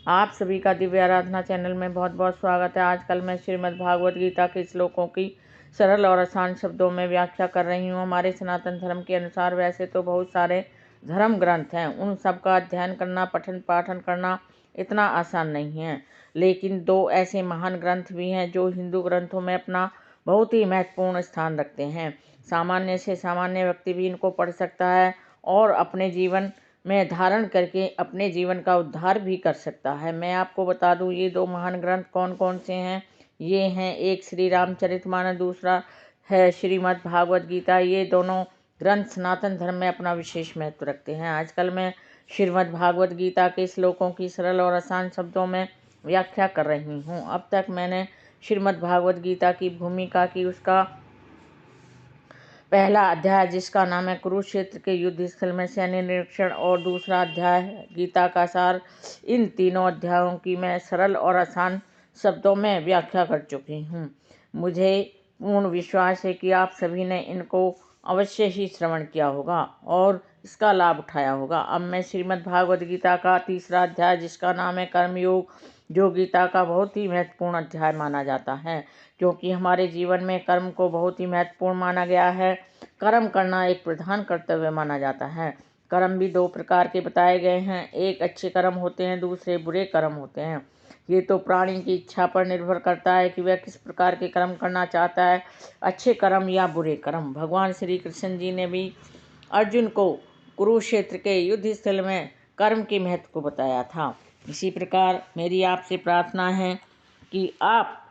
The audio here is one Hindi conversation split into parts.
आप सभी का दिव्य आराधना चैनल में बहुत बहुत स्वागत है। आजकल मैं श्रीमद् भागवत गीता के श्लोकों की सरल और आसान शब्दों में व्याख्या कर रही हूँ। हमारे सनातन धर्म के अनुसार वैसे तो बहुत सारे धर्म ग्रंथ हैं, उन सब का अध्ययन करना, पठन पाठन करना इतना आसान नहीं है, लेकिन दो ऐसे महान ग्रंथ भी हैं जो हिंदू ग्रंथों में अपना बहुत ही महत्वपूर्ण स्थान रखते हैं। सामान्य से सामान्य व्यक्ति भी इनको पढ़ सकता है और अपने जीवन में धारण करके अपने जीवन का उद्धार भी कर सकता है। मैं आपको बता दूं ये दो महान ग्रंथ कौन कौन से हैं। ये हैं, एक श्री रामचरितमानस, दूसरा है श्रीमद् भागवत गीता। ये दोनों ग्रंथ सनातन धर्म में अपना विशेष महत्व रखते हैं। आजकल मैं श्रीमद् भागवत गीता के श्लोकों की सरल और आसान शब्दों में व्याख्या कर रही हूँ। अब तक मैंने श्रीमद् भागवत गीता की भूमिका की, उसका पहला अध्याय जिसका नाम है कुरुक्षेत्र के युद्ध स्थल में सैन्य निरीक्षण, और दूसरा अध्याय गीता का सार, इन तीनों अध्यायों की मैं सरल और आसान शब्दों में व्याख्या कर चुकी हूँ। मुझे पूर्ण विश्वास है कि आप सभी ने इनको अवश्य ही श्रवण किया होगा और इसका लाभ उठाया होगा। अब मैं श्रीमद् भागवत गीता का तीसरा अध्याय जिसका नाम है कर्मयोग, जो गीता का बहुत ही महत्वपूर्ण अध्याय माना जाता है, क्योंकि हमारे जीवन में कर्म को बहुत ही महत्वपूर्ण माना गया है। कर्म करना एक प्रधान कर्तव्य माना जाता है। कर्म भी दो प्रकार के बताए गए हैं, एक अच्छे कर्म होते हैं, दूसरे बुरे कर्म होते हैं। ये तो प्राणी की इच्छा पर निर्भर करता है कि वह किस प्रकार के कर्म करना चाहता है, अच्छे कर्म या बुरे कर्म। भगवान श्री कृष्ण जी ने भी अर्जुन को कुरुक्षेत्र के युद्ध स्थल में कर्म के महत्व को बताया था। इसी प्रकार मेरी आपसे प्रार्थना है कि आप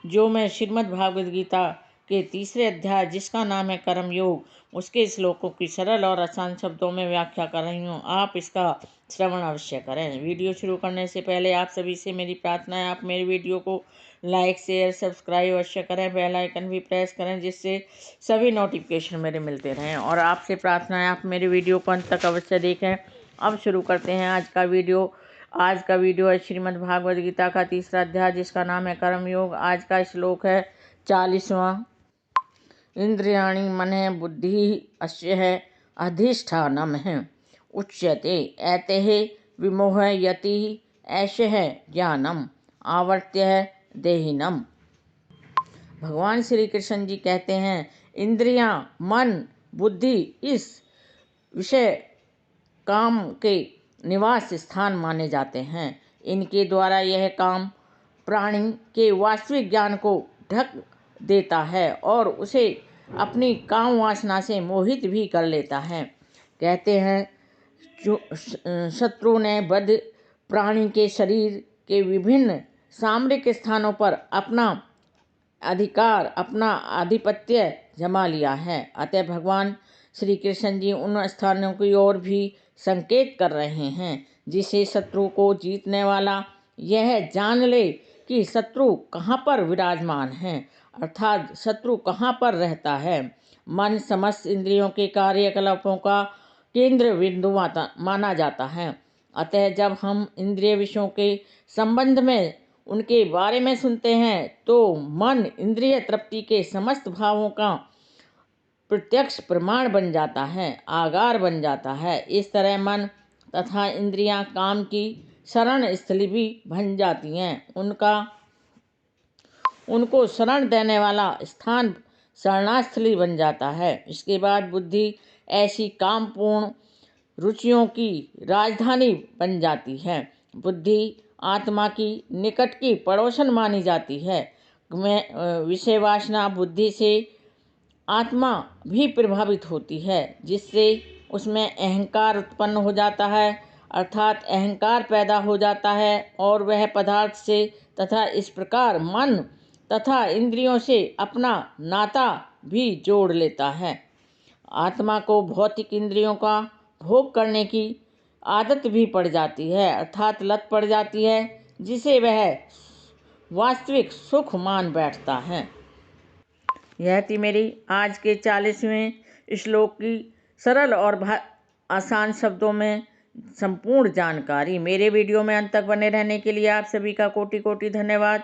जो मैं श्रीमद् भागवत गीता के तीसरे अध्याय जिसका नाम है कर्म योग, उसके श्लोकों की सरल और आसान शब्दों में व्याख्या कर रही हूँ, आप इसका श्रवण अवश्य करें। वीडियो शुरू करने से पहले आप सभी से मेरी प्रार्थना है, आप मेरे वीडियो को लाइक शेयर सब्सक्राइब अवश्य करें, बेल आइकन भी प्रेस करें जिससे सभी नोटिफिकेशन मेरे मिलते रहें। और आपसे प्रार्थना है आप मेरे वीडियो को अंत तक अवश्य देखें। अब शुरू करते हैं आज का वीडियो है श्रीमद् भागवत गीता का तीसरा अध्याय जिसका नाम है कर्मयोग। आज का श्लोक है 40वां। इंद्रियाणि मनः बुद्धि अस्य है अधिष्ठानम है उच्यते एतैः विमोहयति ऐशः ज्ञानम आवर्त्य देहिनम। भगवान श्री कृष्ण जी कहते हैं, इंद्रियां, मन, बुद्धि इस विषय काम के निवास स्थान माने जाते हैं। इनके द्वारा यह काम प्राणी के वास्तविक ज्ञान को ढक देता है और उसे अपनी काम वासना से मोहित भी कर लेता है। कहते हैं, जो शत्रु ने बद्ध प्राणी के शरीर के विभिन्न सामरिक स्थानों पर अपना अधिकार, अपना आधिपत्य जमा लिया है। अतः भगवान श्री कृष्ण जी उन स्थानों की ओर भी संकेत कर रहे हैं जिसे शत्रु को जीतने वाला यह जान ले कि शत्रु कहाँ पर विराजमान है, अर्थात शत्रु कहाँ पर रहता है। मन समस्त इंद्रियों के कार्यकलापों का केंद्र बिंदु माना जाता है। अतः जब हम इंद्रिय विषयों के संबंध में उनके बारे में सुनते हैं तो मन इंद्रिय तृप्ति के समस्त भावों का प्रत्यक्ष प्रमाण बन जाता है, आगार बन जाता है। इस तरह मन तथा इंद्रियां काम की शरण स्थली भी बन जाती हैं। उनको शरण देने वाला स्थान शरणास्थली बन जाता है। इसके बाद बुद्धि ऐसी कामपूर्ण रुचियों की राजधानी बन जाती है। बुद्धि आत्मा की निकट की पड़ोसन मानी जाती है। विषय वासना बुद्धि से आत्मा भी प्रभावित होती है, जिससे उसमें अहंकार उत्पन्न हो जाता है, अर्थात अहंकार पैदा हो जाता है और वह पदार्थ से तथा इस प्रकार मन तथा इंद्रियों से अपना नाता भी जोड़ लेता है। आत्मा को भौतिक इंद्रियों का भोग करने की आदत भी पड़ जाती है, अर्थात लत पड़ जाती है, जिसे वह वास्तविक सुख मान बैठता है। यह थी मेरी आज के 40वें श्लोक की सरल और आसान शब्दों में संपूर्ण जानकारी। मेरे वीडियो में अंत तक बने रहने के लिए आप सभी का कोटि कोटि धन्यवाद।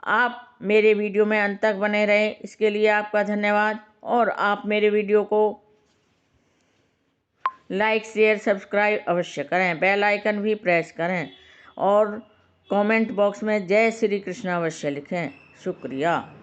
आप मेरे वीडियो में अंत तक बने रहें, इसके लिए आपका धन्यवाद। और आप मेरे वीडियो को लाइक शेयर सब्सक्राइब अवश्य करें, बेल आइकन भी प्रेस करें और कमेंट बॉक्स में जय श्री कृष्ण अवश्य लिखें। शुक्रिया।